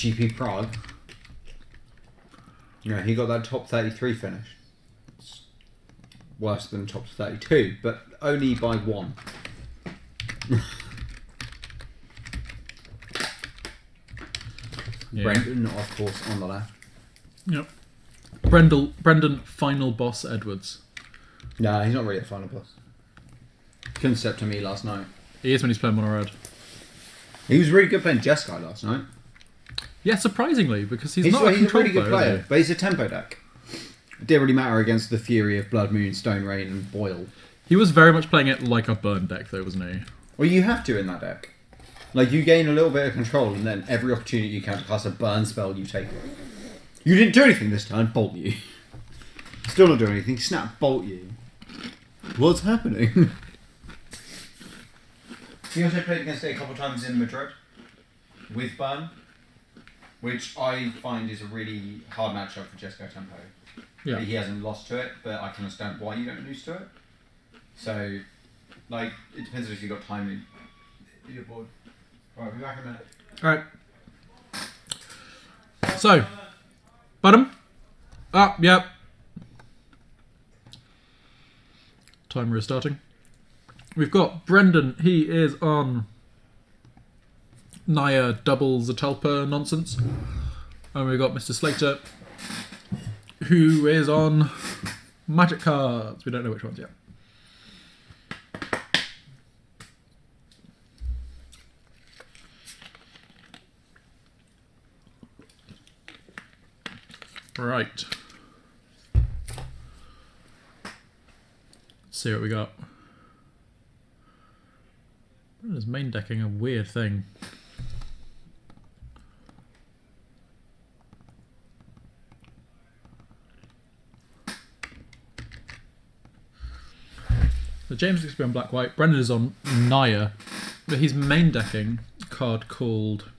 GP Prague. You know, he got that top 33 finish. It's worse than top 32, but only by 1. Yeah. Brendan, of course, on the left. Yep. Brendan Final Boss Edwards. No, he's not really a final boss. Couldn't step to me last night. He is when he's playing mono red. He was really good playing Jeskai last night. Yeah, surprisingly, because he's not a a control really good player, player, but he's a tempo deck. It didn't really matter against the Fury of Blood Moon, Stone Rain, and Boil. He was very much playing it like a burn deck, though, wasn't he? Well, you have to in that deck. Like, you gain a little bit of control, and then every opportunity you can to cast a burn spell, you take it. You didn't do anything this time, bolt you. Still not doing anything, snap, bolt you. What's happening? He also played against it a couple of times in Madrid with burn, which I find is a really hard matchup for Jeskai Tempo. Yeah. He hasn't lost to it, but I can understand why you don't lose to it. So, like, it depends if you've got time in your board. Alright, we'll be back in a minute. Alright. So, bottom. Ah, yep. Timer is starting. We've got Brendan. He is on Naya double Zatelpa nonsense. And we've got Mr. Slater, who is on Magic cards. We don't know which ones yet. Right. Let's see what we got. Is main decking a weird thing? So James looks to be on black-white. Brendan is on Naya, but he's main decking a card called...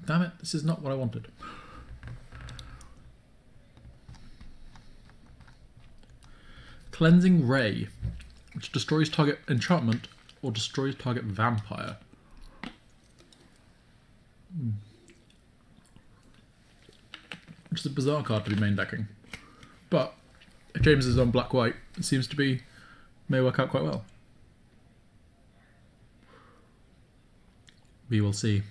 Damn it, this is not what I wanted. Cleansing Ray, which destroys target enchantment or destroys target vampire. Which is a bizarre card to be main decking. But if James is on black-white, it seems to be may work out quite well. We will see.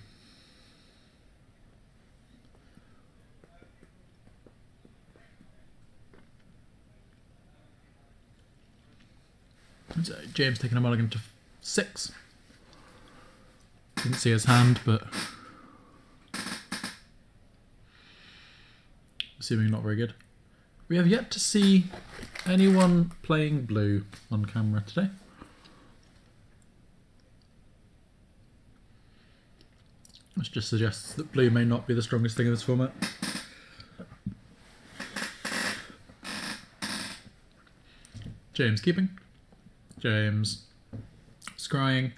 So James taking a mulligan to 6. Didn't see his hand, but assuming not very good. We have yet to see anyone playing blue on camera today. Which just suggests that blue may not be the strongest thing in this format. James keeping. James scrying.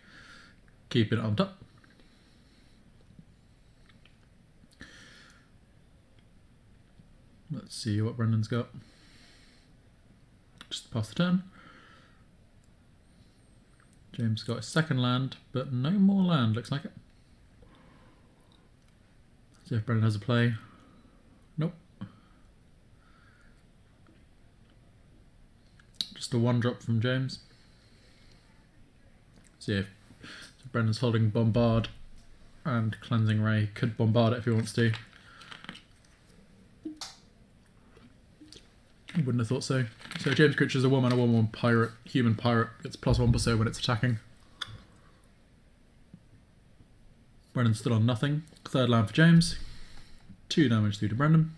Keeping it on top. Let's see what Brendan's got. Just pass the turn. James got a second land, but no more land, looks like it. See if Brendan has a play. Nope. Just a 1-drop from James. See if Brendan's holding Bombard and Cleansing Ray. Could bombard it if he wants to. I wouldn't have thought so. So James creature's a 1-mana 1/1 pirate, human pirate. Gets +1/+0 when it's attacking. Brendan's still on nothing. Third land for James. 2 damage through to Brendan.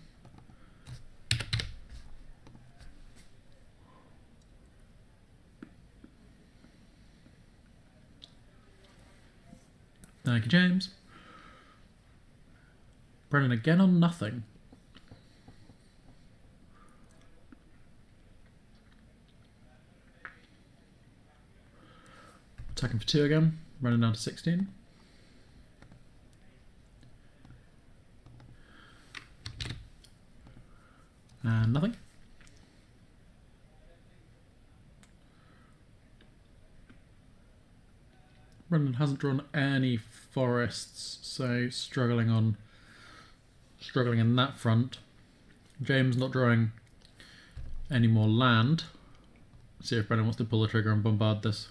Thank you, James. Brendan again on nothing. Attacking for 2 again. Running down to 16. And nothing. Brendan hasn't drawn any forests, so struggling in that front. James not drawing any more land. Let's see if Brendan wants to pull the trigger and bombard this.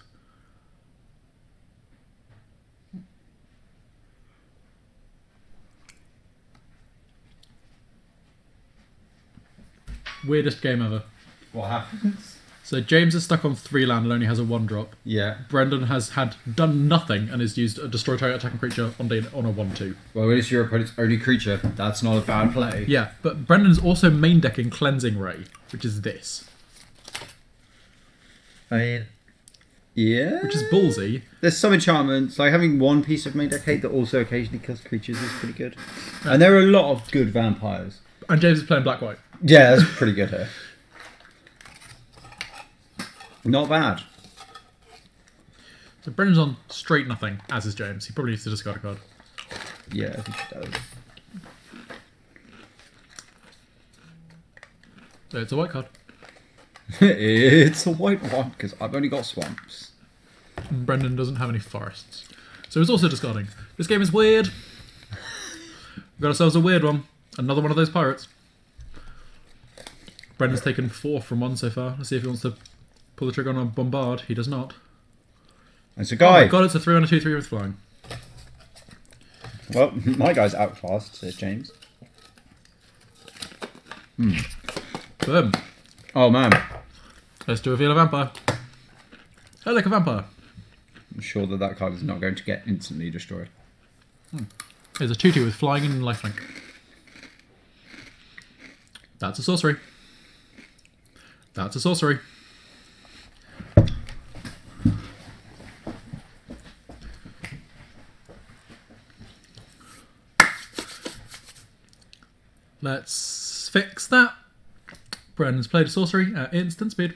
Weirdest game ever. What happens? So James is stuck on 3 land and only has a 1-drop. Yeah. Brendan has done nothing and has used a destroy target attacking creature on a 1/2. Well, it is your opponent's only creature. That's not a bad play. Yeah, but Brendan's also main decking Cleansing Ray, which is this. I mean, yeah. Which is ballsy. There's some enchantments, like having one piece of main deck hate that also occasionally kills creatures is pretty good. And there are a lot of good vampires. And James is playing black-white. Yeah, that's pretty good here. Not bad. So Brendan's on straight nothing, as is James. He probably needs to discard a card. Yeah, I think he does. So it's a white card. It's a white one, because I've only got swamps. And Brendan doesn't have any forests. So he's also discarding. This game is weird. We've got ourselves a weird one. Another one of those pirates. Brendan's taken 4 from 1 so far. Let's see if he wants to pull the trigger on a bombard. He does not. It's a guy. Oh my god, it's a 3 on a 2/3 with flying. Well, my guy's outclassed, says James. Boom. Oh man. Let's do reveal a vampire. I like a vampire. I'm sure that that card is not going to get instantly destroyed. There's a 2/2 with flying and lifelink. That's a sorcery. That's a sorcery. Let's fix that. Brendan's played a sorcery at instant speed.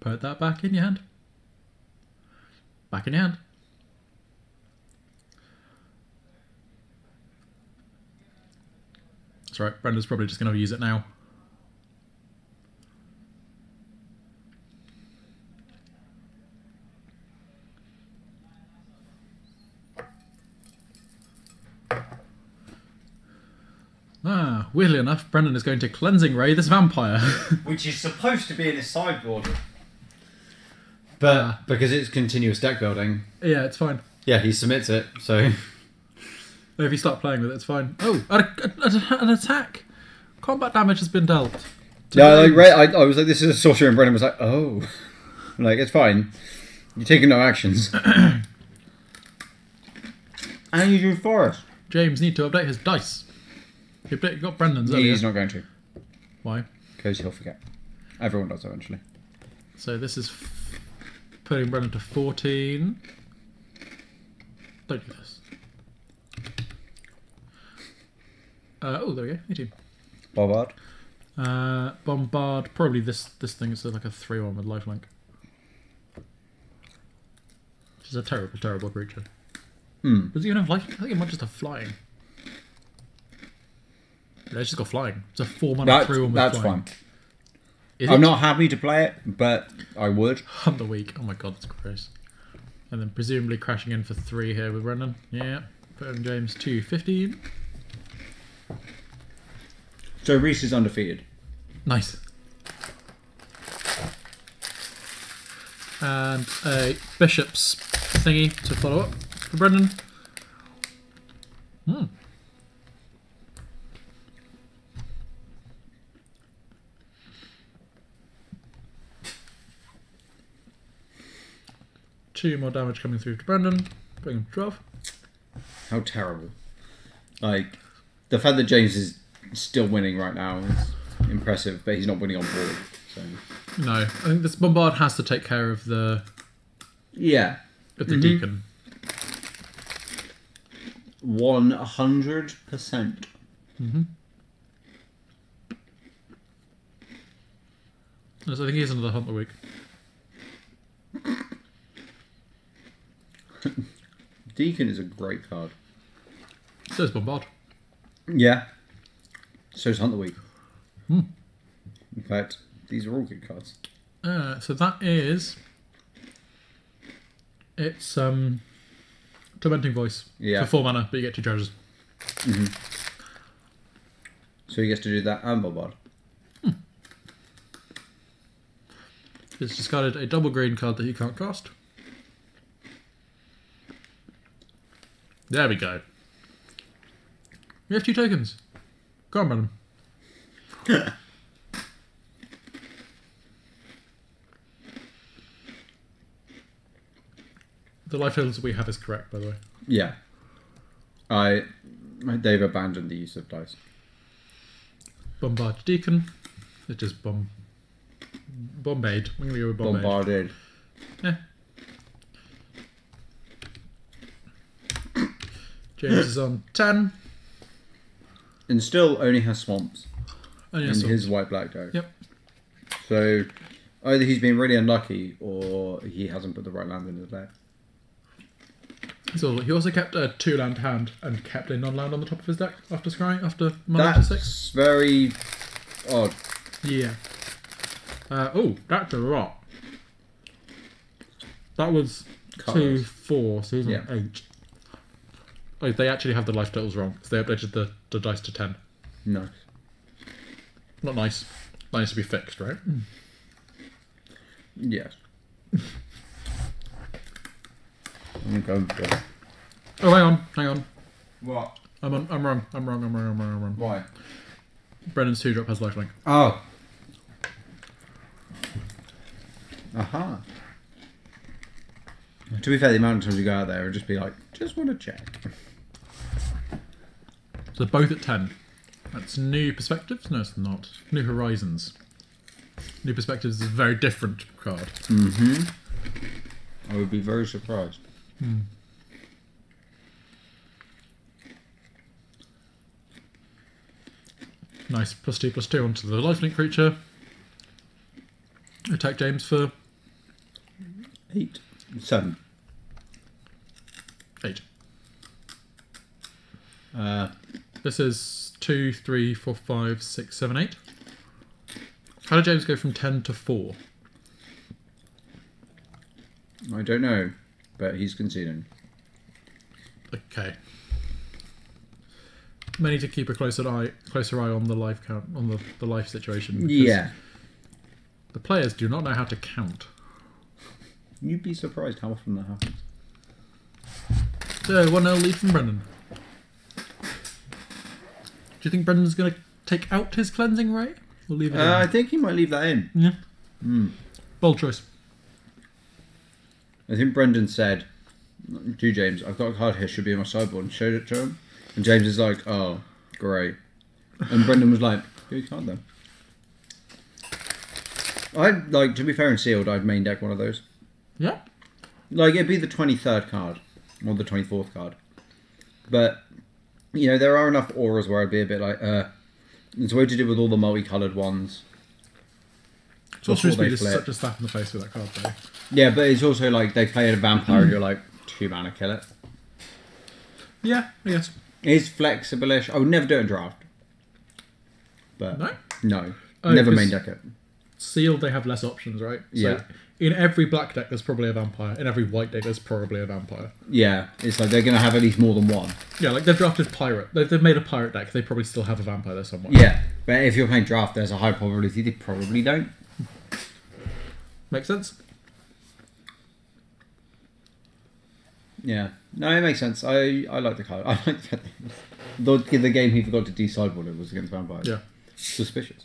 Put that back in your hand. Back in your hand. That's right, Brendan's probably just going to use it now. Weirdly enough, Brendan is going to Cleansing Ray this vampire. Which is supposed to be in his sideboard. But because it's continuous deck building. Yeah, it's fine. Yeah, he submits it, so... If you start playing with it, it's fine. Oh, an attack! Combat damage has been dealt. Yeah, I was like, this is a sorcerer, and Brendan was like, oh. I'm like, it's fine. You're taking no actions. And you do forest. James need to update his dice. He got Brendan's earlier. He's not going to. Why? Because he'll forget. Everyone does eventually. So this is putting Brendan to 14. Don't do this. Oh, there we go. 18. Bombard. Bombard. Probably this thing is like a 3/1 with lifelink. Which is a terrible, terrible creature. Does he even have lifelink? I think it might just have flying. Yeah, it's just got flying. It's a 4-mana 3/1 with that's flying. Fine. Is I'm it? not happy to play it, but I would. Hunt the week. Oh my god, that's gross. And then presumably crashing in for 3 here with Brendan. Yeah. Putting James to 15. So Reese is undefeated. Nice. And a bishop's thingy to follow up for Brendan. Two more damage coming through to Brendan, putting him to 12. How terrible. Like, the fact that James is still winning right now is impressive, but he's not winning on board. So. No, I think this bombard has to take care of the deacon. 100%. So I think he has another hunt the week. Deacon is a great card. So is Bombard. Yeah. So is Hunt the Week. In fact, these are all good cards. So that is... It's Tormenting Voice. Yeah. For 4 mana, but you get 2 treasures. So he gets to do that and bombard. It's discarded a double green card that you can't cast. There we go. We have 2 tokens. Go on, Brandon. The life totals we have is correct, by the way. Yeah. They've abandoned the use of dice. Bombard Deacon. It's just bombade. I'm going to go with bombade. Bombarded. Yeah. James is on 10. And still only has swamps Only in has his swords. white-black deck. Yep. So either he's been really unlucky or he hasn't put the right land in his deck. So he also kept a 2-land hand and kept a non-land on the top of his deck after scrying, after mana to 6. That's very odd. Yeah. Oh, that's a lot. That was Colours. 2, 4, so he's on 8. Oh, they actually have the life totals wrong because they updated the dice to 10. Nice. Not nice. That needs to be fixed, right? Yes. I'm going for it. Oh, hang on. What? I'm wrong. Why? Brendan's 2-drop has lifelink. Oh. Aha. To be fair, the amount of times you go out there and just be like, just want to check. So they're both at 10. That's New Perspectives? No, it's not. New Horizons. New Perspectives is a very different card. I would be very surprised. Nice. +2/+2 onto the lifelink creature. Attack James for 8. 7. 8. Uh, This is 2, 3, 4, 5, 6, 7, 8. How did James go from 10 to 4? I don't know, but he's conceding. Okay. May need to keep a closer eye on the life count, on the life situation. because Yeah. The players do not know how to count. You'd be surprised how often that happens. So 1-0 lead from Brendan. Do you think Brendan's going to take out his cleansing ray? Or leave it in? I think he might leave that in. Yeah. Bold choice. I think Brendan said to James, I've got a card here, should be in my sideboard, and showed it to him. And James is like, oh, great. And Brendan was like, who can't then? To be fair and sealed, I'd main deck one of those. Yeah. Like, it'd be the 23rd card, or the 24th card. But, you know, there are enough auras where I'd be a bit like, there's a way to do with all the multicoloured ones. Sorcery before they Speed is flip. such a slap in the face with that card, though. Yeah, but it's also like, they play a vampire and you're like, 2 mana, kill it. Yeah, I guess. It's flexible-ish. I would never do it in draft. But No? no. Oh, Never 'cause main deck it. Sealed, they have less options, right? So Yeah. in every black deck, there's probably a vampire. In every white deck, there's probably a vampire. Yeah, it's like they're going to have at least more than one. Yeah, like they've drafted pirate. They've made a pirate deck. They probably still have a vampire there somewhere. Yeah, but if you're playing draft, there's a high probability they probably don't. Makes sense? Yeah, no, it makes sense. I like the card. I like the game he forgot to de-sideboard it was against vampires. Yeah. Suspicious.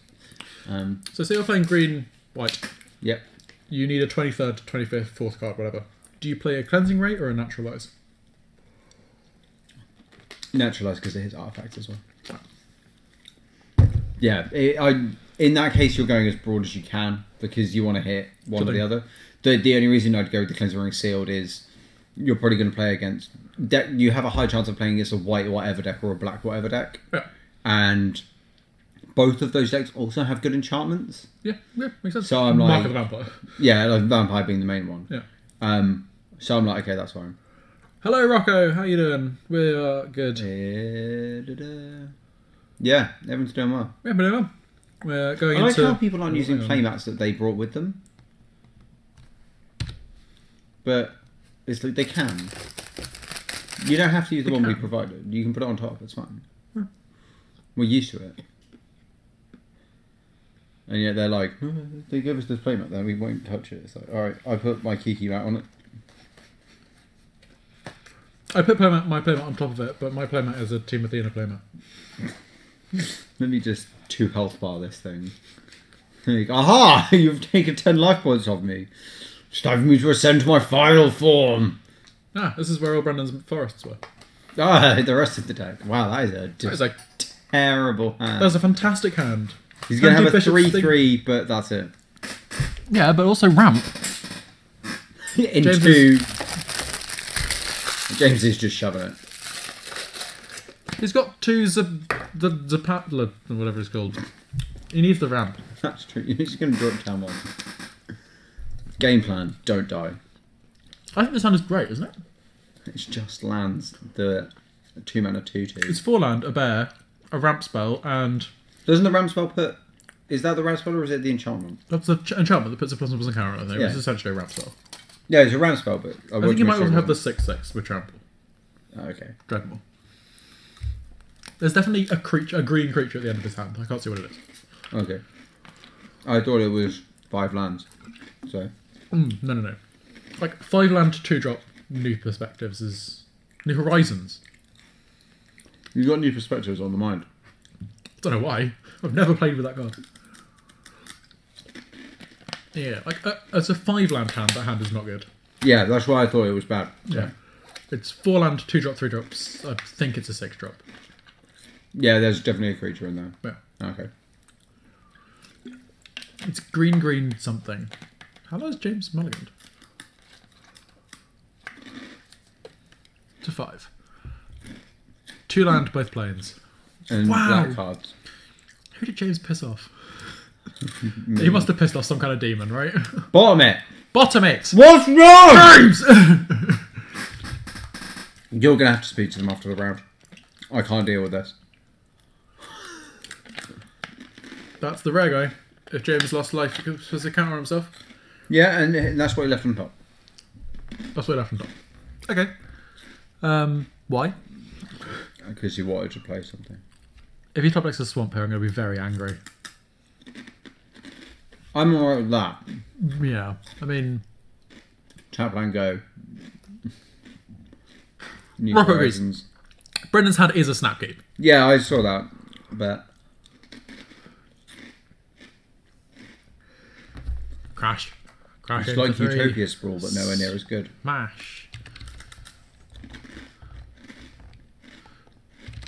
So say you're playing green, white. Yep. You need a 23rd, 25th, 4th card, whatever. Do you play a cleansing ray or a naturalize? Naturalize because it hits artifacts as well. Yeah, in that case you're going as broad as you can because you want to hit one or the other. The only reason I'd go with the cleansing ring sealed is you're probably going to play against deck. You have a high chance of playing against a white whatever deck or a black whatever deck. Yeah. And both of those decks also have good enchantments. Yeah, makes sense. So I'm like, Mark of the Vampire. Yeah, like vampire being the main one. Yeah. So I'm like, okay, that's fine. Hello, Rocco. How you doing? We're good. Yeah, everyone's doing well. Yeah, but anyway, we're going I like into... how people aren't using playmats that they brought with them. But it's like they can. You don't have to use the one we provided. You can put it on top. It's fine. We're used to it. And yet they're like, oh, they gave us this playmat there, we won't touch it. It's like, alright, I put my Kiki mat on it. I put my playmat on top of it, but my playmat is a Team Athena playmat. Let me just 2 health bar this thing. Like, aha! You've taken 10 life points off me. It's time for me to ascend to my final form. Ah, this is where all Brendan's forests were. Ah, the rest of the deck. Wow, that is a terrible hand. That's a fantastic hand. He's going to have a 3-3, but that's it. Yeah, but also ramp. James is just shoving it. He's got 2 Zapatla, or whatever it's called. He needs the ramp. That's true. You're just going to draw it down one. Game plan, don't die. I think this hand is great, isn't it? It's just lands. The 2-mana 2/2. It's 4 land, a bear, a ramp spell, and... Doesn't the ramp spell put... Is that the ramp spell or is it the enchantment? That's the enchantment that puts a +1/+1 counter on it. Yeah. It's essentially a ramp spell. Yeah, it's a ramp spell, but... I think you might also have the 6/6 with trample. Oh, okay. Dreadmore. There's definitely a green creature at the end of his hand. I can't see what it is. Okay. I thought it was 5 lands. So... No. Like 5 land 2-drop New Perspectives is... New Horizons. You've got New Perspectives on the mind. Don't know why. I've never played with that card. Yeah, like it's a 5 land hand. That hand is not good. Yeah, that's why I thought it was bad. Yeah. It's 4 land 2-drop 3-drops. I think it's a 6-drop. Yeah, there's definitely a creature in there. Yeah. Okay. It's green something. How low is James mulliganed? To 5. 2 land, both planes. And black cards. Who did James piss off? He must have pissed off some kind of demon, right? Bottom it! Bottom it! What's wrong? James! You're going to have to speak to them after the round. I can't deal with this. That's the rare guy. If James lost life, does it counter himself? Yeah, and that's what he left on top. That's what he left on top. Okay. Why? Because he wanted to play something. If he top decks a swamp here, I'm going to be very angry. I'm alright with that. Yeah, I mean... Tap land go. New Rocket Horizons. Brendan's hand is a snapkeep. Yeah, I saw that, but... Crash. It's like Utopia Sprawl, but nowhere near as good. Smash.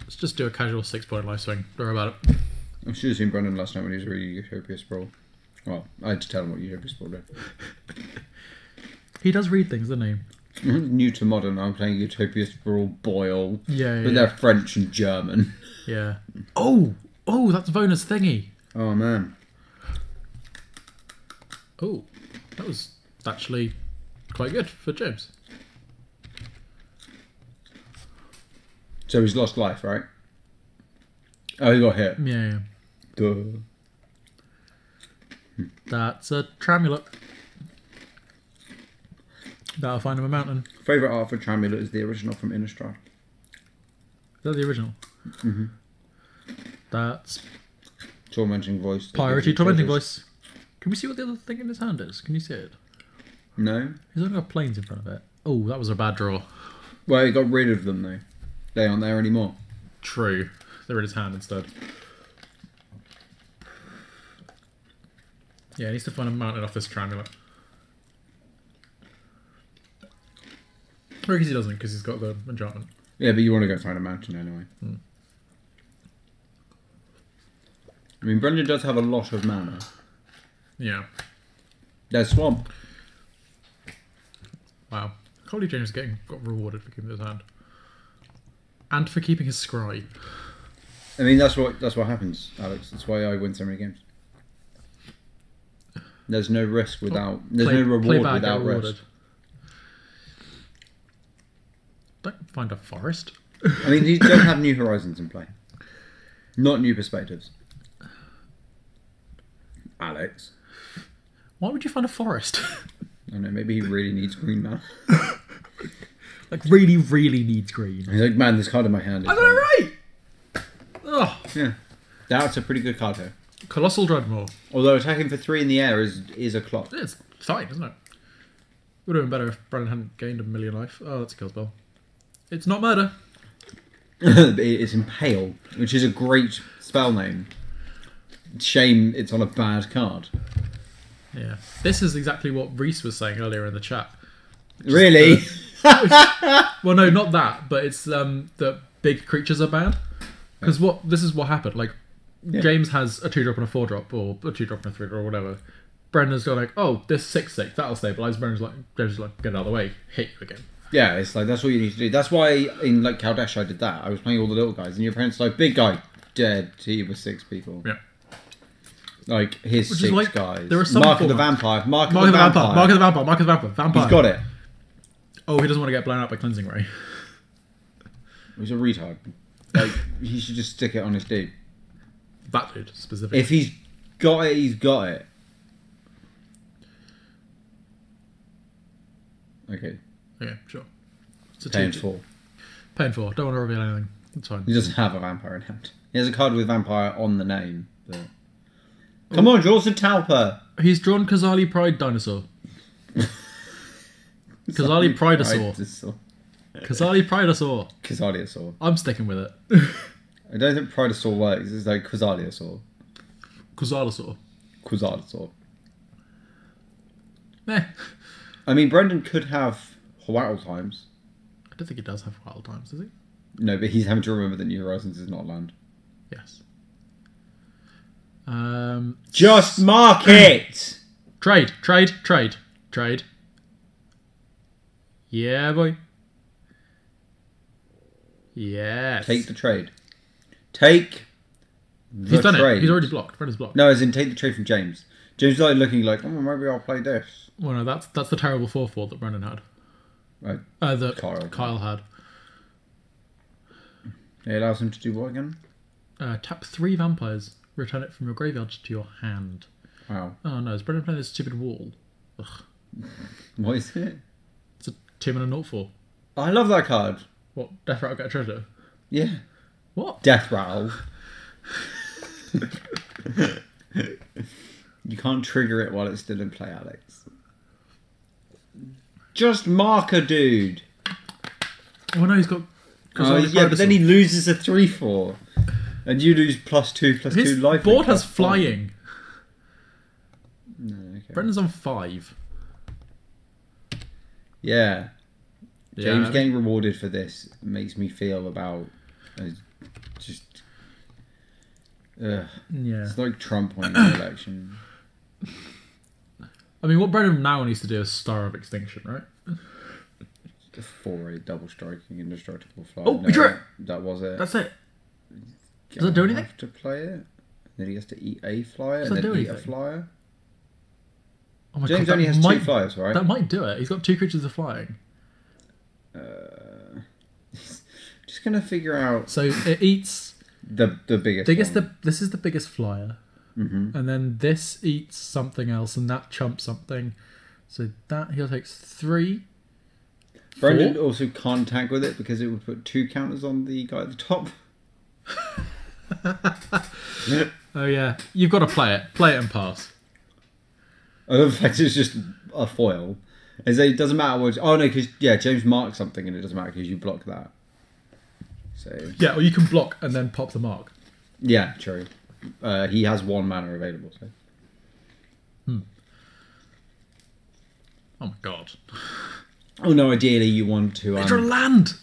Let's just do a casual 6-point life swing. Don't worry about it. I should have seen Brendan last night when he was reading Utopia Sprawl. Well, I had to tell him what Utopia Sprawl did. He does read things, doesn't he? New to modern, I'm playing Utopia Sprawl Boyle. Yeah. But they're French and German. Yeah. Oh, that's Vona's thingy. Oh, man. Oh, that was actually quite good for James. So he's lost life, right? Oh, he got hit. Yeah. Duh. That's a Tramulet. That'll find him a mountain. Favourite art for Tramulet is the original from Innistrad. Is that the original? Mm-hmm. That's Tormenting Voice. Piratey Tormenting Voice. Can we see what the other thing in his hand is? Can you see it? No. He's only got planes in front of it. Oh, that was a bad draw. Well, he got rid of them, though. They aren't there anymore. True. They're in his hand instead. Yeah, he needs to find a mountain off this Tramulet. Or because he doesn't, because he's got the enchantment. Yeah, but you want to go find a mountain anyway. I mean, Brendan does have a lot of mana. Yeah. There's Swamp. Wow. I can't believe James got rewarded for keeping his hand. And for keeping his scry. I mean, that's what happens, Alex. That's why I win so many games. There's no risk without... There's no reward without risk. Don't find a forest. I mean, these don't have New Horizons in play. Not New Perspectives. Alex. Why would you find a forest? I don't know, maybe he really needs green mana. Like, really, really needs green. He's like, man, this card in my hand. I got it right! Oh. Yeah. That's a pretty good card here. Colossal Dreadmore. Although attacking for 3 in the air is a clock. It's fine, isn't it? Would have been better if Brennan hadn't gained a million life. Oh, that's a kill spell. It's not murder. It's Impale, which is a great spell name. Shame it's on a bad card. Yeah. This is exactly what Reese was saying earlier in the chat. Really? Well, no, not that, but it's that big creatures are bad. Because this is what happened. Like, James has a 2-drop and a 4-drop, or a 2-drop and a 3-drop, or whatever. Brendan's gone like, oh, this 6/6, that'll stabilize. Brendan's like, James is like, get it out of the way, hit you again. Yeah, it's like, that's what you need to do. That's why in like Kaldesh I did that. I was playing all the little guys, and your parents like, big guy, dead. He was 6 people. Yeah. Like, his Which 6 is like, guys. there are some Mark of the formats. Vampire. Mark of the Vampire. Mark of the Vampire. Mark of the Vampire. Vampire. He's got it. Oh, he doesn't want to get blown out by Cleansing Ray. He's a retard. Like, he should just stick it on his dude. That dude, specifically. If he's got it, he's got it. Okay. Okay, sure. It's a Paying 2. 4. Paying 4. Don't want to reveal anything. It's fine. He doesn't have a vampire in hand. He has a card with vampire on the name. But... Come on, draw some Talpa. He's drawn Kazali Pride Dinosaur. Kazali Prideosaur. Kazali Prideosaur. Kazaliosaur. I'm sticking with it. I don't think Prideosaur works. It's like Kazaliosaur. Kazalosaur. Kazaliosaur. Meh. I mean, Brendan could have Wild Times. I don't think he does have Wild Times, does he? No, but he's having to remember that New Horizons is not land. Yes. Just mark it! Trade. Yeah, boy. Yes. Take the trade. Take the He's done trade. it. He's already blocked. Brendan's blocked. No, as in take the trade from James. James is like looking like, oh, maybe I'll play this. Well, no, that's the terrible 4/4 that Brendan had. Right. That Kyle. Kyle had. It allows him to do what again? Tap 3 vampires. Return it from your graveyard to your hand. Wow. Oh no, is Brendan playing this stupid wall? Ugh. What is it? It's a 2 and a 0/4. I love that card. What? Death Rattle get a treasure? Yeah. What? Death Rattle. You can't trigger it while it's still in play, Alex. Just mark a dude. Oh no, he's got... yeah, but then he loses a 3/4. And you lose +2/+2 His life. His board has flying. No, okay. Brendan's on 5. Yeah. Yeah, James getting rewarded for this makes me feel about just. Yeah. It's like Trump winning the election. I mean, what Brendan now needs to do is Star of Extinction, right? 4/8 double striking indestructible fly. Oh, we drew it! That was it. That's it. Does it do anything? Have to play it. Then he has to eat a flyer Does and that then do eat a anything? flyer. Oh my James God, only has might, 2 flyers, right? That might do it. He's got 2 creatures of flying. Just gonna figure out. So it eats the biggest. This is the biggest flyer, and then this eats something else, and that chumps something. So that he takes 3. Brendan also can't tag with it because it would put 2 counters on the guy at the top. Oh yeah, you've got to play it and pass. I love the fact it's just a foil. It doesn't matter what. Oh no, because James marks something and it doesn't matter because you block that. So yeah, or you can block and then pop the mark. Yeah, true. He has 1 mana available. So. Oh my God. Oh no! Ideally, you want to. It's a land.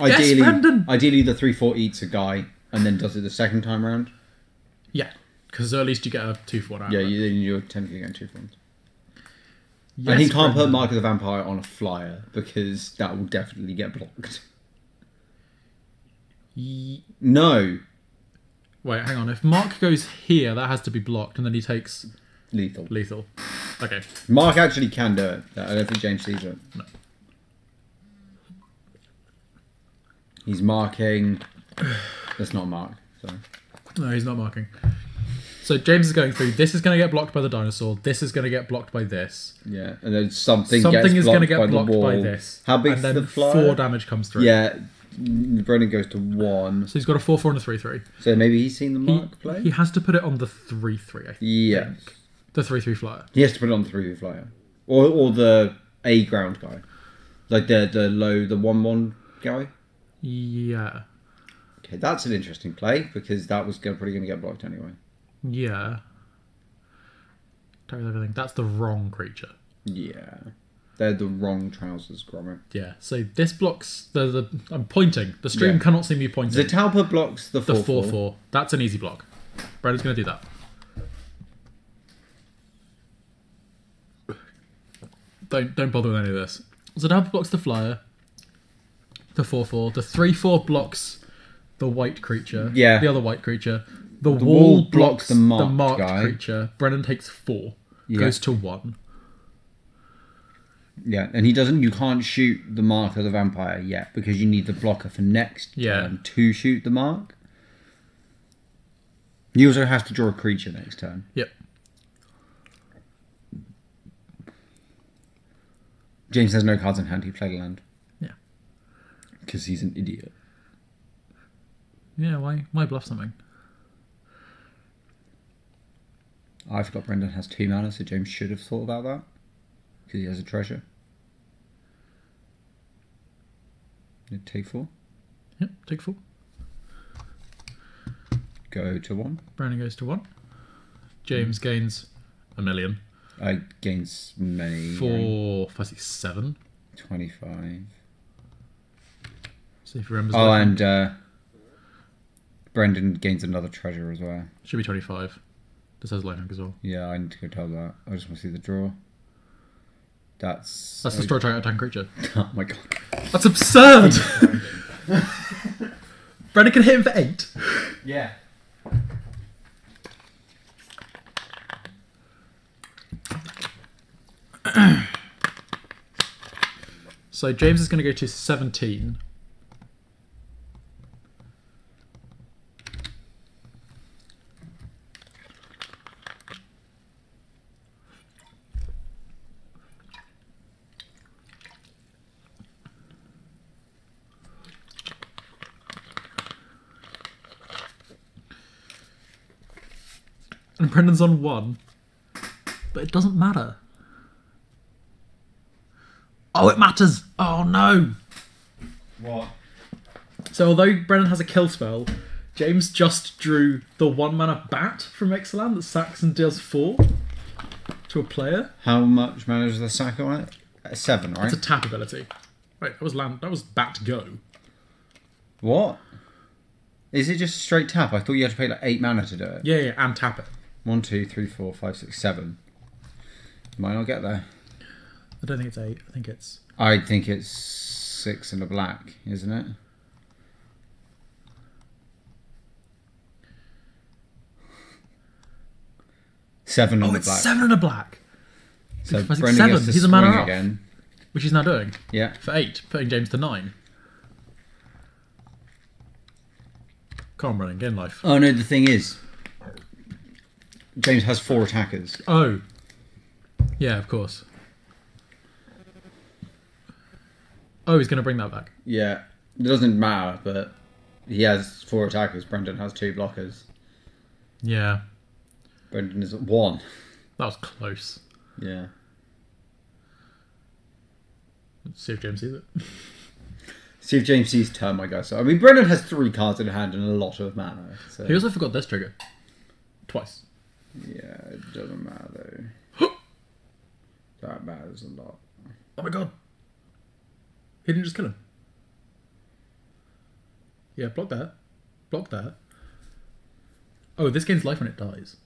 Ideally, yes, Brendan. Ideally, the 3/4 eats a guy and then does it the second time round. Yeah, because at least you get a 2/4 out. Yeah, you're technically getting 2 fronts. Yes, and he can't Brendan. put Mark of the Vampire on a flyer because that will definitely get blocked. No. Wait, hang on. If Mark goes here, that has to be blocked, and then he takes Lethal. Okay. Mark actually can do it. I don't think James sees it. No. He's marking. That's not Mark. Sorry. No, he's not marking. So James is going through. This is going to get blocked by the dinosaur. This is going to get blocked by this. Yeah, and then something is going to get by blocked the wall. by this. How big and is then the flyer? 4 damage comes through. Yeah, Brendan goes to 1. So he's got a 4-4 and a 3-3. So maybe he's seen the mark play? He has to put it on the 3-3, I think. Yes. The 3-3 flyer. He has to put it on the 3 flyer. Or the A ground guy. Like the 1-1 guy? Yeah. Okay, that's an interesting play, because that was probably going to get blocked anyway. Yeah. Totally everything. That's the wrong creature. Yeah. They're the wrong trousers, Gromit. Yeah. So this blocks the I'm pointing. The stream cannot see me pointing. Zatalpa blocks the 4-4. The 4-4. That's an easy block. Brendan's going to do that. Don't bother with any of this. Zatalpa blocks the flyer. The 4-4. The 3-4 blocks the white creature. Yeah. The other white creature. The wall blocks the marked guy. creature. Brendan takes 4. Goes to 1. Yeah, and you can't shoot the mark of the vampire yet, because you need the blocker for next turn to shoot the mark. You also have to draw a creature next turn. Yep. James has no cards in hand, he played a land. Yeah. Because he's an idiot. Yeah, why bluff something? I forgot Brendan has 2 mana, so James should have thought about that. Because he has a treasure. Take 4. Yep, take 4. Go to 1. Brandon goes to 1. James gains 1,000,000. I gains many. 4, 5, 6, 7. 25. See if he remembers. Oh, and Brendan gains another treasure as well. Should be 25. This has lifelink as well. Yeah, I need to go tell that. I just want to see the draw. That's destroy target attacking creature. Oh my god. That's absurd! Brendan can hit him for 8. Yeah. So James is going to go to 17. And Brendan's on 1. But it doesn't matter. Oh, it matters! Oh no! What? So although Brendan has a kill spell, James just drew the 1 mana bat from Ixalan that sacks and deals 4 to a player. How much mana does the sack on it? 7, right? It's a tap ability. Wait, that was bat go. What? Is it just straight tap? I thought you had to pay like 8 mana to do it. Yeah, and tap it. 1, 2, 3, 4, 5, 6, 7. Might not get there. I don't think it's 8. I think it's 6 and a black, isn't it? Seven on the it's black. 7 and a black. So If I think Brendan 7, gets to he's a mana swing off. again. Which he's now doing. Yeah. For 8, putting James to 9. Come on, Brendan, get in life. Oh no, the thing is, James has 4 attackers. Oh. Yeah, of course. Oh, he's going to bring that back. Yeah. It doesn't matter, but he has 4 attackers. Brendan has 2 blockers. Yeah. Brendan is at 1. That was close. Yeah. Let's see if James sees it. See if James sees turn, my guy. So I mean, Brendan has 3 cards in hand and a lot of mana. So. He also forgot this trigger. Twice. Yeah, it doesn't matter though. That matters a lot. Oh my god. He didn't just kill him. Yeah, block that. Block that. Oh, this gains life when it dies.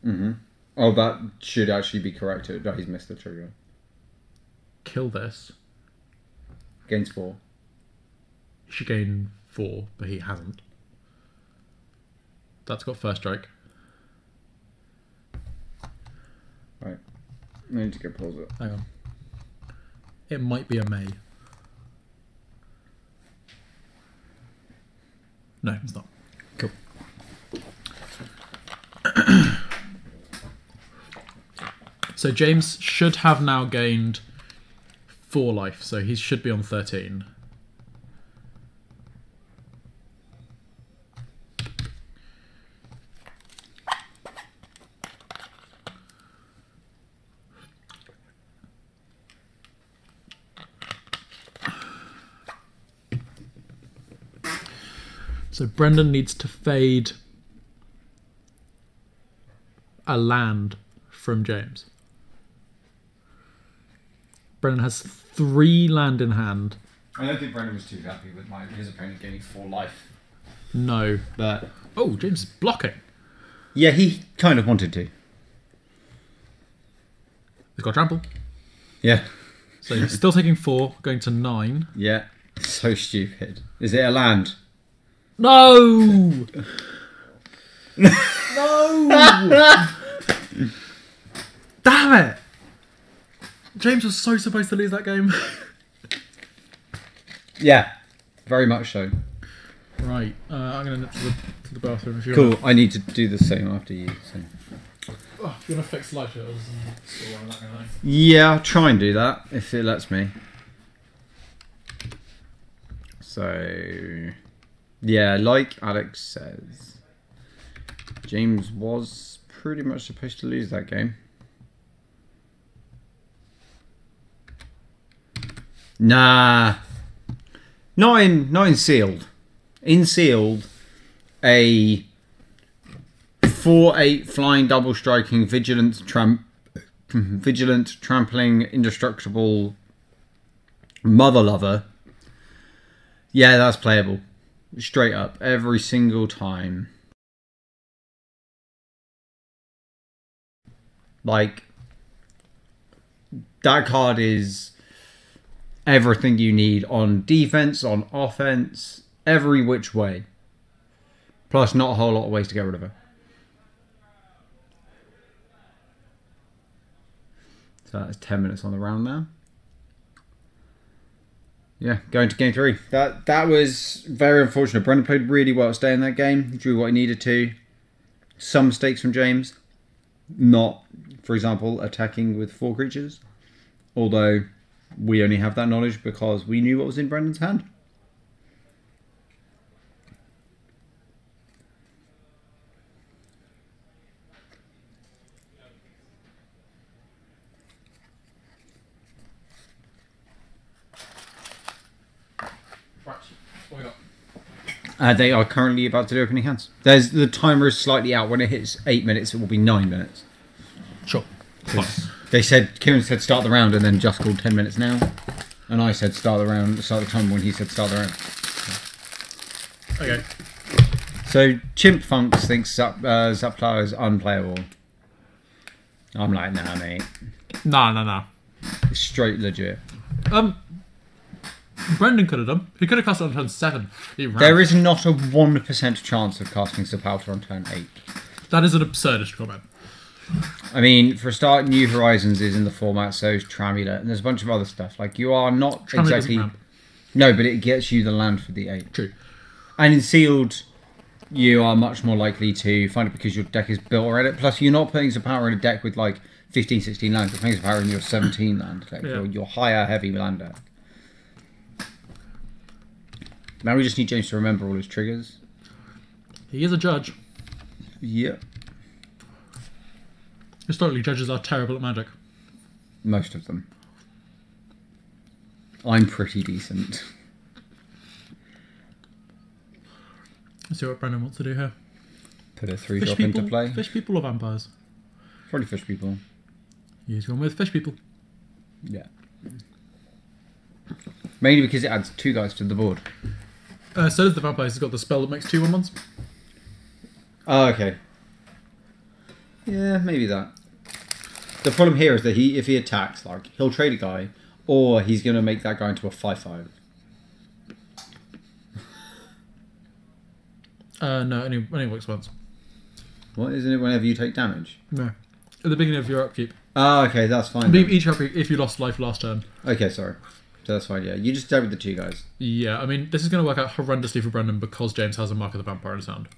Mm-hmm. Oh, that should actually be corrected. Oh, he's missed the trigger. Kill this. Gains 4. He should gain 4, but he hasn't. That's got first strike. Right. I need to go pause it. Hang on. It might be a May. No, it's not. Cool. So James should have now gained 4 life, so he should be on 13. So Brendan needs to fade a land from James. Brendan has 3 land in hand. I don't think Brendan was too happy with his opponent gaining 4 life. No. But oh, James is blocking. Yeah, he kind of wanted to. He's got trample. Yeah. So he's still taking 4, going to 9. Yeah. So stupid. Is it a land? No! No! Damn it! James was so supposed to lose that game. Yeah, very much so. Right, I'm going to nip to the bathroom if you Cool, want. I need to do the same after you. So. Oh, if you want to fix light shutters and store and that kind of thing. Yeah, I'll try and do that if it lets me. So, yeah, like Alex says, James was pretty much supposed to lose that game. Nah, not in sealed. In sealed, a 4/8 flying double striking vigilant trampling indestructible mother lover. Yeah, that's playable. Straight up every single time. Like, that card is everything you need on defense, on offense, every which way. Plus, not a whole lot of ways to get rid of her. So that's 10 minutes on the round now. Yeah, going to game 3. That was very unfortunate. Brendan played really well to stay in that game. He drew what he needed to. Some mistakes from James. Not, for example, attacking with 4 creatures. Although we only have that knowledge because we knew what was in Brendan's hand. They are currently about to do opening hands. The timer is slightly out. When it hits 8 minutes, it will be 9 minutes. Sure. Kieran said start the round, and then just called 10 minutes now. And I said start the time when he said start the round. Okay. So Chimp Funks thinks Zapla is unplayable. I'm like, nah, mate. Nah. It's straight legit. Brendan could have done. He could have cast it on turn 7. There is not a 1% chance of casting Zapalta on turn 8. That is an absurdist comment. I mean, for a start, New Horizons is in the format, so is Tramulet, and there's a bunch of other stuff. Like, you are not Tramulet exactly... No, but it gets you the land for the 8. True. And in Sealed, you are much more likely to find it because your deck is built around it. Plus, you're not putting Zapalta in a deck with, like, 15, 16 lands. You're putting Zapalta in your 17 land deck, yeah. your higher, heavy land deck. Now we just need James to remember all his triggers. He is a judge. Yep. Historically, judges are terrible at Magic. Most of them. I'm pretty decent. Let's see what Brendan wants to do here. Put a 3-drop into play. Fish people or vampires? Probably fish people. He's gone with fish people. Yeah. Mainly because it adds 2 guys to the board. So does the vampires. He's got the spell that makes 2/1/1s. Oh, okay. Yeah, maybe that. The problem here is that if he attacks, like, he'll trade a guy, or he's going to make that guy into a 5/5. No, only works once. What, isn't it whenever you take damage? No. At the beginning of your upkeep. Oh, okay, that's fine. Then. Each upkeep if you lost life last turn. Okay, sorry. So that's fine, yeah. You just dealt with the 2 guys. Yeah, I mean, this is going to work out horrendously for Brendan because James has a Mark of the Vampire in his hand.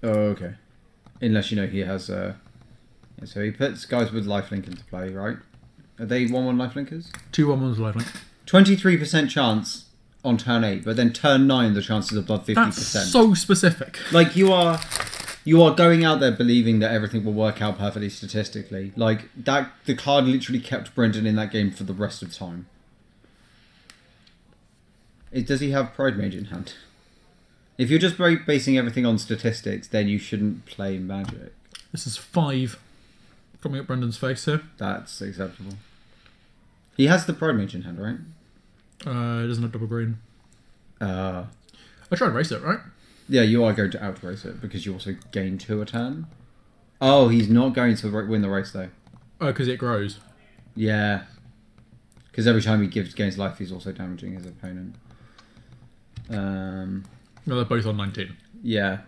Oh, okay. Unless, he has Yeah, so he puts guys with lifelink into play, right? Are they 1/1 lifelinkers? 2/1 lifelink. 23% chance on turn 8, but then turn 9 the chance is above 50%. That's so specific. Like you are going out there believing that everything will work out perfectly statistically. Like that, the card literally kept Brendan in that game for the rest of time. Does he have Pride Mage in hand? If you're just basing everything on statistics, then you shouldn't play Magic. This is 5 coming at Brendan's face here. That's acceptable. He has the Pride Mage in hand, right? It doesn't have double green. I try and race it, right? Yeah, you are going to outrace it because you also gain 2 a turn. Oh, he's not going to win the race though. Oh, because it grows. Yeah. Because every time he gains life, he's also damaging his opponent. No, they're both on 19. Yeah.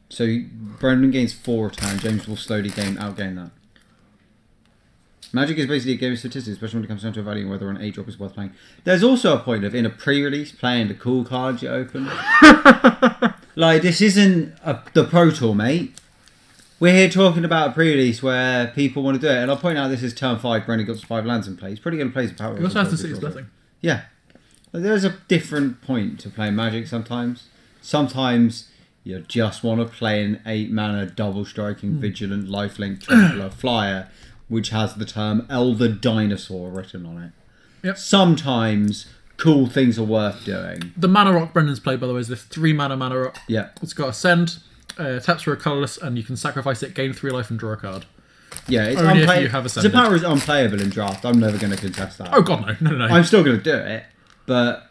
So Brendan gains 4 a turn. James will slowly outgain that. Magic is basically a game of statistics, especially when it comes down to evaluating whether an 8-drop is worth playing. There's also a point of, in a pre-release, playing the cool cards you open. Like, this isn't the Pro Tour, mate. We're here talking about a pre-release where people want to do it. And I'll point out this is turn 5, Brendan got 5 lands in play. He's pretty good to play some power. He also has to see his blessing. Yeah. There's a different point to playing Magic sometimes. Sometimes you just want to play an 8-mana double-striking, vigilant, lifelink, trampler, flyer, which has the term Elder Dinosaur written on it. Yep. Sometimes cool things are worth doing. The mana rock Brendan's played, by the way, is this 3-mana mana rock. Yeah. It's got Ascend, taps for a colourless, and you can sacrifice it, gain 3 life, and draw a card. Yeah, it's only if you have Ascended. The power is unplayable in draft. I'm never going to contest that. Oh god, no. I'm still going to do it, but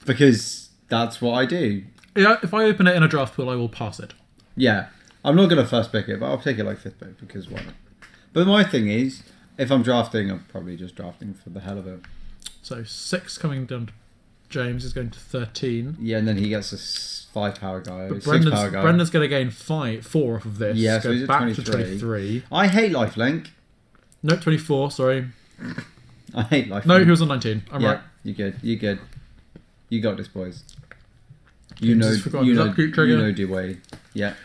because that's what I do. Yeah, if I open it in a draft pool, I will pass it. Yeah. I'm not going to first pick it, but I'll take it like 5th pick because why not? But my thing is, if I'm drafting, I'm probably just drafting for the hell of it. So 6 coming down to James is going to 13. Yeah, and then he gets a 5 power guy, But 6 power guy. Brendan's going to gain 4 off of this. Yeah, so he's at back 23. to 23. I hate lifelink. No, 24, sorry. I hate lifelink. No, he was on 19. I'm right. You're good. You got this, boys. James has forgotten his upkeep trigger. You know Dewey. Yeah.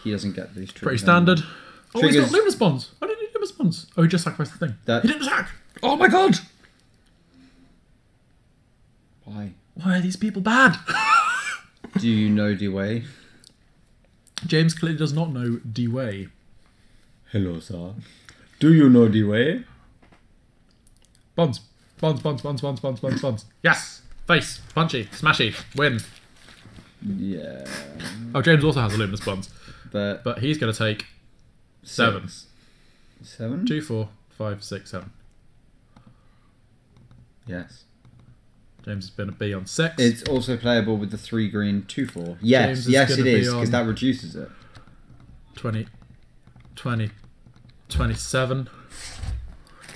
He doesn't get these triggers. Pretty standard. Anymore. Oh, he's got Luminous Bonds. I didn't need Luminous Bonds. Oh, he just sacrificed the thing. He didn't attack. Oh my god. Why? Why are these people bad? Do you know Dewey? James clearly does not know Dewey. Hello, sir. Do you know Dewey? Bonds. Yes. Face. Punchy. Smashy. Win. Yeah. Oh, James also has a Luminous Bonds. But he's going to take 7. 7? 2, 4, 5, 6, 7. Yes. James has been a B on 6. It's also playable with the 3 green 2/4. Yes, yes it is, because that reduces it. 20, 27.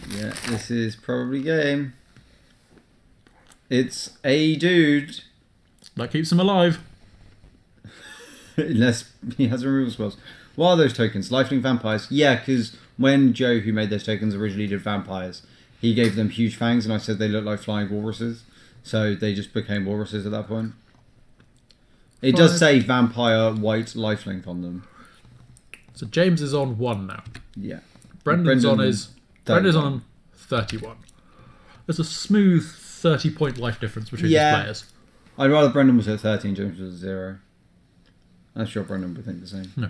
Yeah, this is probably game. It's a dude. That keeps him alive. Unless he has removal spells. What are those tokens? Lifelink vampires? Yeah, because when Joe, who made those tokens, originally did vampires, he gave them huge fangs, and I said they look like flying walruses. So they just became walruses at that point. It does say vampire white lifelink on them. So James is on 1 now. Yeah. Brendan's on 31. There's a smooth 30-point life difference between these players. I'd rather Brendan was at 30 and James was at 0. I'm sure Brendan would think the same. No.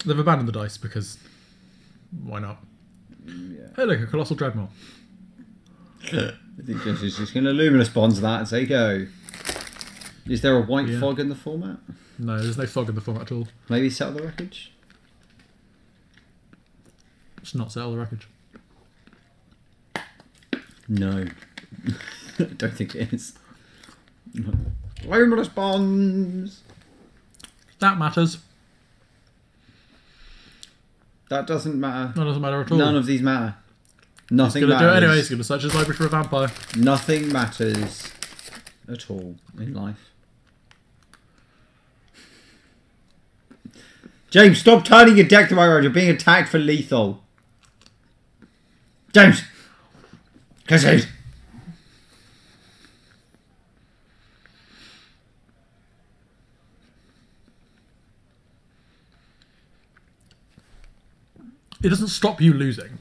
They've abandoned the dice because why not? Yeah. Hey, look, a Colossal Dreadnought. I think James is just going to Luminous Bonds that and say go. Is there a white fog in the format? No, there's no fog in the format at all. Maybe Settle the Wreckage? It's not Settle the Wreckage. No. I don't think it is. Luminous Bonds! That matters. That doesn't matter. That doesn't matter at all. None of these matter. Nothing He's going to matters. do it anyway. He's going to search his library for a vampire. Nothing matters at all in life. James, stop turning your deck the way around. You're being attacked for lethal. James! Concede! It doesn't stop you losing.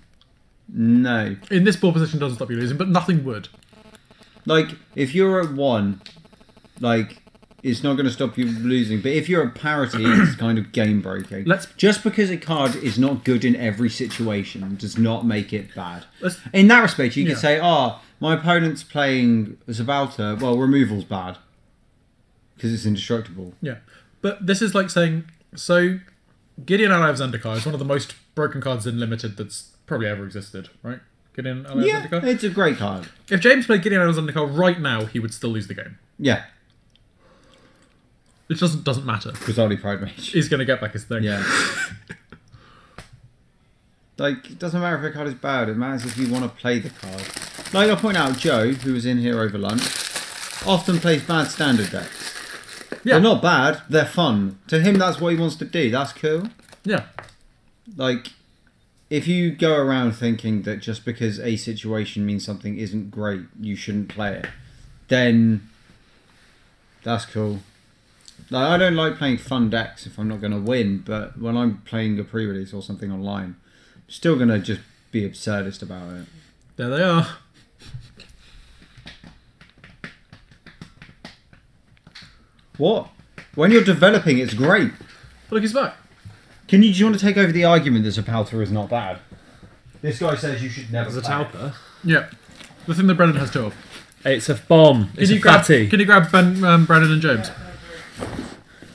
No. In this ball position, it doesn't stop you losing, but nothing would. Like, if you're at 1, like, it's not going to stop you losing. But if you're at parity, it's kind of game breaking. Just because a card is not good in every situation does not make it bad. In that respect, you could say, my opponent's playing Zabalta, well, removal's bad. Because it's indestructible. Yeah. But this is like saying, so Gideon Ally of Zendikar is one of the most broken cards in Limited that's probably ever existed, right? Gideon Ally of Zendikar? It's a great card. If James played Gideon Ally of Zendikar right now, he would still lose the game. Yeah. It doesn't matter. Bizarrely Pride Mage. He's going to get back his thing. Yeah. Like, it doesn't matter if a card is bad, it matters if you want to play the card. Like, I'll point out, Joe, who was in here over lunch, often plays bad standard decks. Yeah. They're not bad, they're fun. To him, that's what he wants to do. That's cool. Yeah. Like, if you go around thinking that just because a situation means something isn't great, you shouldn't play it, then that's cool. Like, I don't like playing fun decks if I'm not going to win, but when I'm playing a pre-release or something online, I'm still going to just be absurdist about it. There they are. What? When you're developing, it's great. Look, he's back. Do you want to take over the argument that Zabalta is not bad? This guy says you should never Zabalta? Yeah. The thing that Brendan has 2 of. It's a bomb. It's a fatty. Can you grab Brendan and James?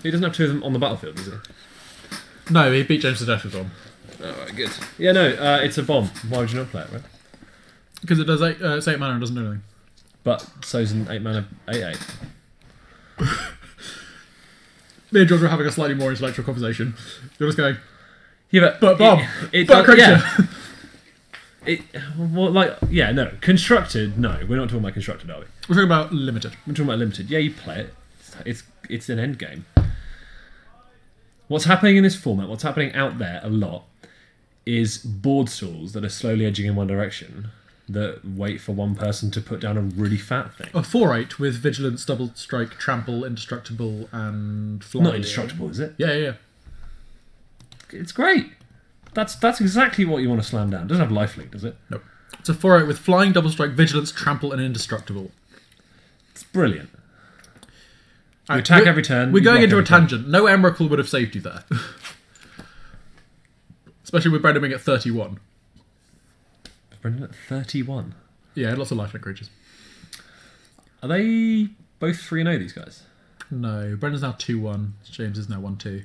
He doesn't have 2 of them on the battlefield, does he? No, he beat James to death with 1. Alright, good. Yeah, no, it's a bomb. Why would you not play it, right? Because it does it's 8 mana and doesn't do anything. But so's an 8 mana 8/8. Me and George were having a slightly more intellectual conversation. You're just going, yeah, but Bob, no. Constructed, no. We're not talking about constructed, are we? We're talking about limited. We're talking about limited. Yeah, you play it. It's an end game. What's happening in this format, what's happening out there a lot, is board stalls that are slowly edging in one direction that wait for one person to put down a really fat thing. A 4/8 with vigilance, double strike, trample, indestructible, and fly. Not indestructible, is it? Yeah. It's great. That's exactly what you want to slam down. It doesn't have lifelink, does it? Nope. It's a 4/8 with flying, double strike, vigilance, trample, and indestructible. It's brilliant. You attack every turn. We're going into a tangent. No Emrakul would have saved you there. Especially with Brendan being at 31. Brendan at 31? Yeah, lots of lifelink creatures. Are they both 3-0, these guys? No, Brendan's now 2-1. James is now 1-2.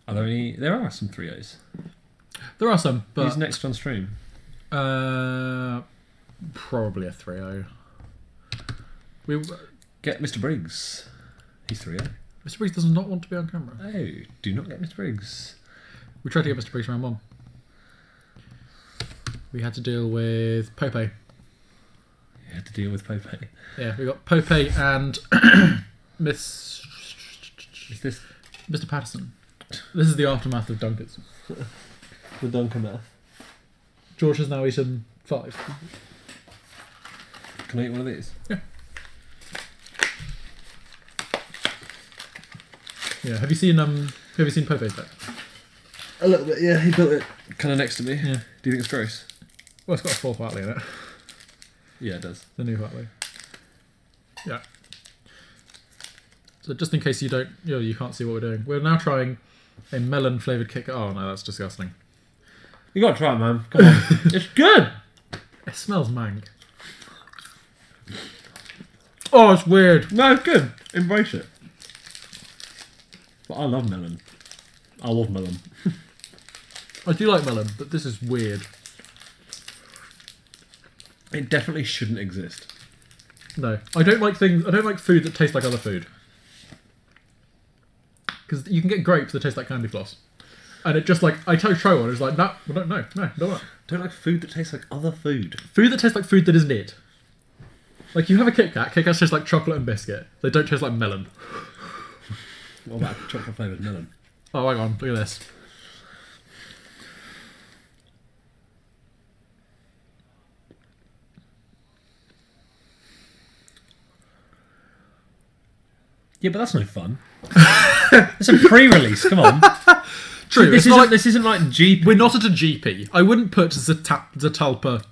Are there any? There are some 3-0s. There are some, but... Who's next on stream? Probably a 3-0. We... Get Mr. Briggs. He's 3-0. Mr. Briggs does not want to be on camera. Oh, do not get Mr. Briggs. We tried to get Mr. Briggs round 1. We had to deal with Pope. You had to deal with Pope. Yeah, we got Pope and Miss... Is this... Mr. Patterson. This is the aftermath of Dunkers. The Dunkermath. George has now eaten 5. Can I eat one of these? Yeah. Yeah. Have you seen Pope's deck? A little bit, yeah. He built it kind of next to me. Yeah. Do you think it's gross? Well, it's got a 4th Watley in it. Yeah, it does. The new Watley. Yeah. So just in case you don't, you can't see what we're doing, we're now trying a melon flavoured kicker. Oh no, that's disgusting. You gotta try it, man. Come on. It's good. It smells mank. Oh, it's weird. No, it's good. Embrace it. But I love melon. I love melon. I do like melon, but this is weird. It definitely shouldn't exist. No, I don't like food that tastes like other food. Because you can get grapes that taste like candy floss. And it just like, I try one, it's like, no, don't want it. Don't like food that tastes like other food. Food that tastes like food that isn't it. Like, you have a Kit Kat, Kit Kats taste like chocolate and biscuit. They don't taste like melon. What about chocolate flavoured melon? Oh, hang on, look at this. Yeah, but that's no fun. It's a pre-release, come on. True. This isn't like GP. We're not at a GP. I wouldn't put Zetalpa.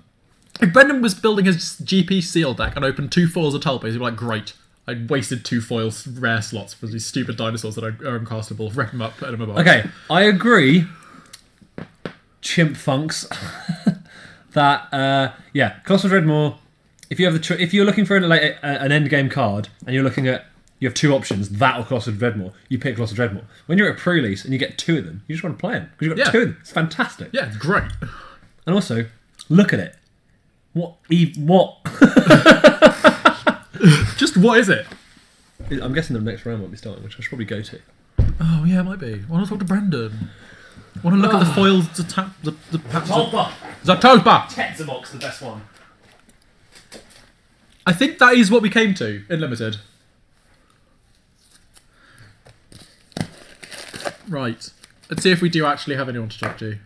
If Brendan was building his GP seal deck and opened 2 foils Zetalpa, he'd be like, great. I wasted 2 foils rare slots for these stupid dinosaurs that are uncastable. Rep them up, put them in a box. Okay, I agree. Chimp funks. That Colossal Dreadmore. If you're looking for an end game card and you have 2 options, that or Colossal Dreadmore, you pick Colossal Dreadmore. When you're at pre-release and you get 2 of them, you just want to play them because you've got 2 of them. It's fantastic. Yeah, it's great. And also, look at it. What? Just what is it? I'm guessing the next round might be starting, which I should probably go to. Oh yeah, it might be. I want to talk to Brendan. I want to look at the foils. Zetalpa. Tetzamok's the best one. I think that is what we came to in Limited. Right. Let's see if we do actually have anyone to talk to.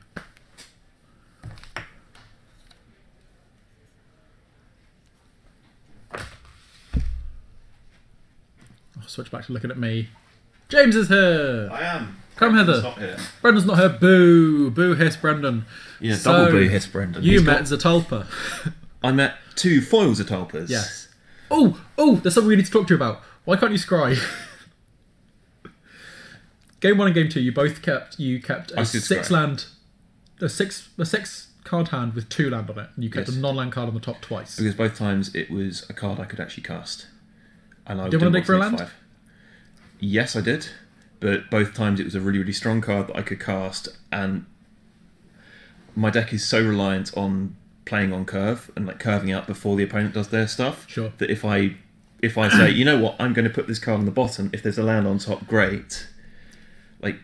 I'll switch back to looking at me. James is here. I am. Come hither. Not here. Brendan's not here. Boo. Boo hiss Brendan. Yeah, So, double boo hiss Brendan. You met Zetalpa. I met 2 foils of Talpas. Yes. Oh, there's something we need to talk to you about. Why can't you scry? Game 1 and Game 2, you both kept a 6 land, a six card hand with 2 land on it, and you kept a non-land card on the top twice. Because both times it was a card I could actually cast. And I Did you want to dig for a make land? Yes, I did. But both times it was a really, really strong card that I could cast, and my deck is so reliant on playing on curve and like curving out before the opponent does their stuff. Sure. That if I say, you know what, I'm going to put this card on the bottom, if there's a land on top, great. Like,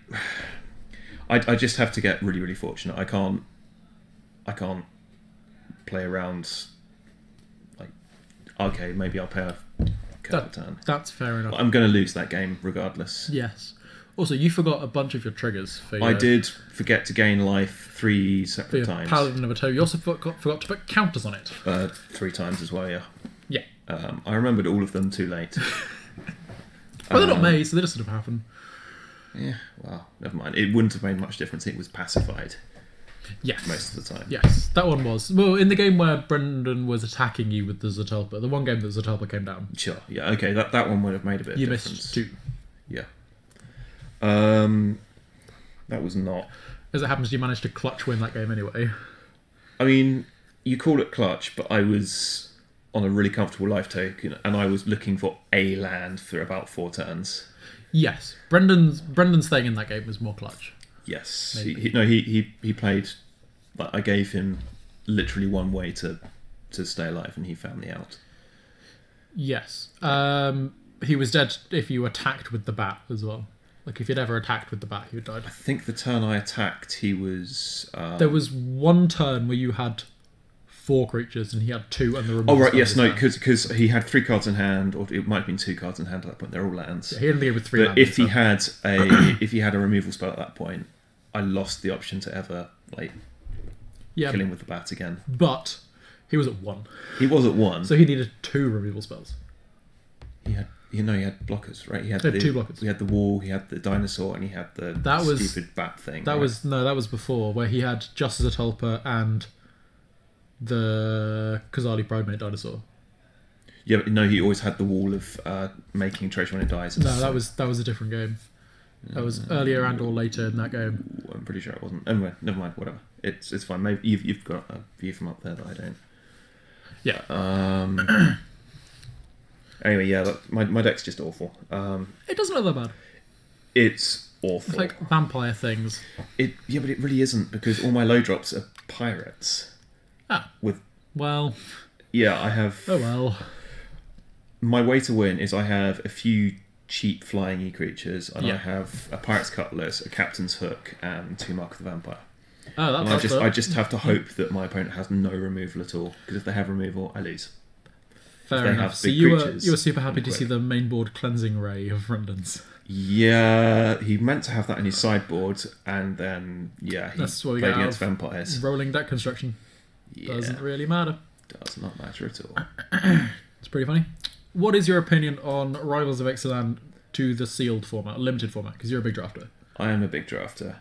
I just have to get really, really fortunate. I can't play around. Like, okay, maybe I'll pay a curve turn. That's fair enough. I'm going to lose that game regardless. Yes. Also, you forgot a bunch of your triggers for your, I did forget to gain life 3 for separate your times. Paladin of a Toe. You also forgot to put counters on it. 3 times as well, yeah. Yeah. I remembered all of them too late. Well, they're not made, so they just sort of happen. Yeah, well, never mind. It wouldn't have made much difference. It was pacified Yes. most of the time. Yes, that one was. Well, in the game where Brendan was attacking you with the Zetalpa, the one game that Zetalpa came down. Sure, yeah, okay, that one would have made a bit of You difference. missed 2. Yeah. That was not... As it happens, you managed to clutch win that game anyway. I mean, you call it clutch, but I was on a really comfortable life token, and I was looking for a land for about 4 turns. Yes, Brendan's thing in that game was more clutch. Yes, Maybe. he played. Like, I gave him literally one way to stay alive, and he found me out. Yes, he was dead if you attacked with the bat as well. Like if you'd ever attacked with the bat, he would died. I think the turn I attacked, he was. There was one turn where you had 4 creatures and he had 2, and the remaining. Oh right, yes, no, because he had 3 cards in hand, or it might have been 2 cards in hand at that point. They're all lands. Yeah, he ended the game with 3 But lands. if he had a removal spell at that point, I lost the option to ever kill him with the bat again. But he was at 1. He was at 1, So he needed 2 removal spells. he had blockers, right? He had 2 blockers. He had the wall, he had the dinosaur, and he had the stupid bat thing. That right? was before, where he had Justice Zetalpa and the Khazali Pridemate dinosaur. Yeah, but no, he always had the wall of making treasure when it dies. No, that was a different game. That was earlier and or later in that game. I'm pretty sure it wasn't. Anyway, never mind. Whatever. It's fine. Maybe you've got a view from up there that I don't. Yeah. Anyway, yeah, my deck's just awful. It doesn't look that bad. It's awful. It's like vampire things. But it really isn't, because all my low drops are pirates. Ah. With Well. yeah, I have. Oh well. My way to win is I have a few cheap flying creatures, and Yeah. I have a pirate's cutlass, a captain's hook, and 2 Mark of the Vampire. Oh, And that's I just have to hope that my opponent has no removal at all, because if they have removal, I lose. fair they enough. have So big you creatures, were super happy to quick. see the main board cleansing ray of Brendan's. Yeah, he meant to have that in his sideboard, and then he That's what we played get out against of vampires. Rolling deck construction Yeah, doesn't really matter. does not matter at all. It's pretty funny. What is your opinion on Rivals of Ixalan to the sealed format, limited format? Because you're a big drafter. I am a big drafter.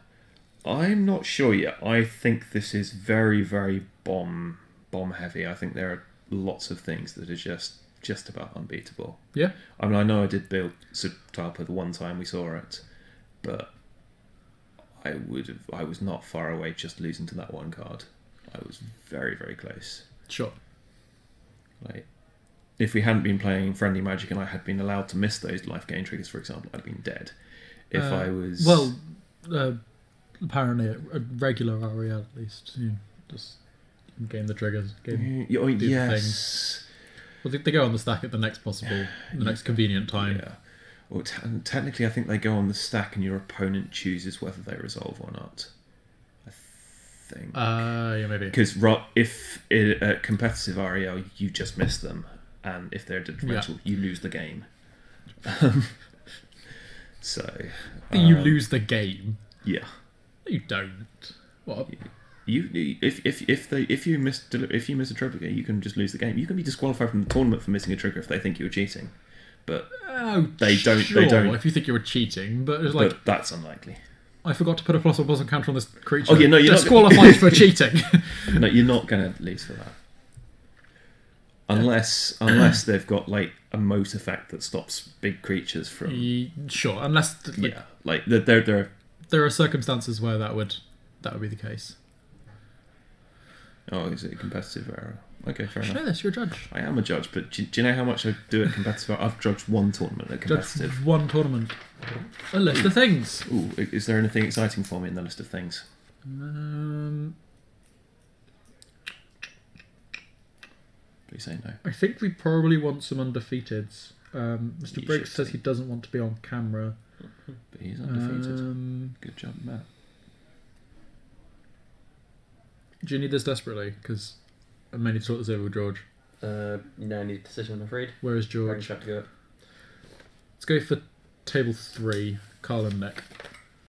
I'm not sure yet. I think this is very, very bomb heavy. I think there are lots of things that are just about unbeatable. Yeah. I mean, I know I did build Subtalpa the one time we saw it, but I was not far away just losing to that one card. I was very, very close. Sure. Like, if we hadn't been playing Friendly Magic and I had been allowed to miss those life gain triggers, for example, I'd been dead. If I was... apparently a regular REL at least. You just gain the triggers. Gain Oh, do yes. things. Well, they go on the stack at the next next convenient time. Yeah. Well, technically, I think they go on the stack and your opponent chooses whether they resolve or not. I think. Yeah, maybe. Because if at competitive REL, you just miss them, and if they're detrimental, you lose the game. So you lose the game. Yeah. You don't. What? If you miss a trigger, you can just lose the game. You can be disqualified from the tournament for missing a trigger if they think you were cheating. But they don't. If you think you were cheating, but it's like, but that's unlikely. I forgot to put a plus or plus counter on this creature. Oh yeah, no, you're disqualified for cheating. No, you're not going to lose for that. Unless they've got like a moat effect that stops big creatures from. Sure, unless there are circumstances where that would be the case. Oh, is it a competitive error? Okay, fair enough. Know this, you're a judge. I am a judge, but do you know how much I do at competitive? I've judged one tournament at competitive. Judged one tournament. A list of things. Ooh, is there anything exciting for me in the list of things? Please say no. I think we probably want some undefeateds. Mr. You Briggs should says be. he doesn't want to be on camera. But he's undefeated. Good job, Matt. Do you need this desperately? Because I may need to talk this over with George. No, I need a decision, I'm afraid. Where is Very George? sharp to go up. Let's go for table 3, Carl and Nick.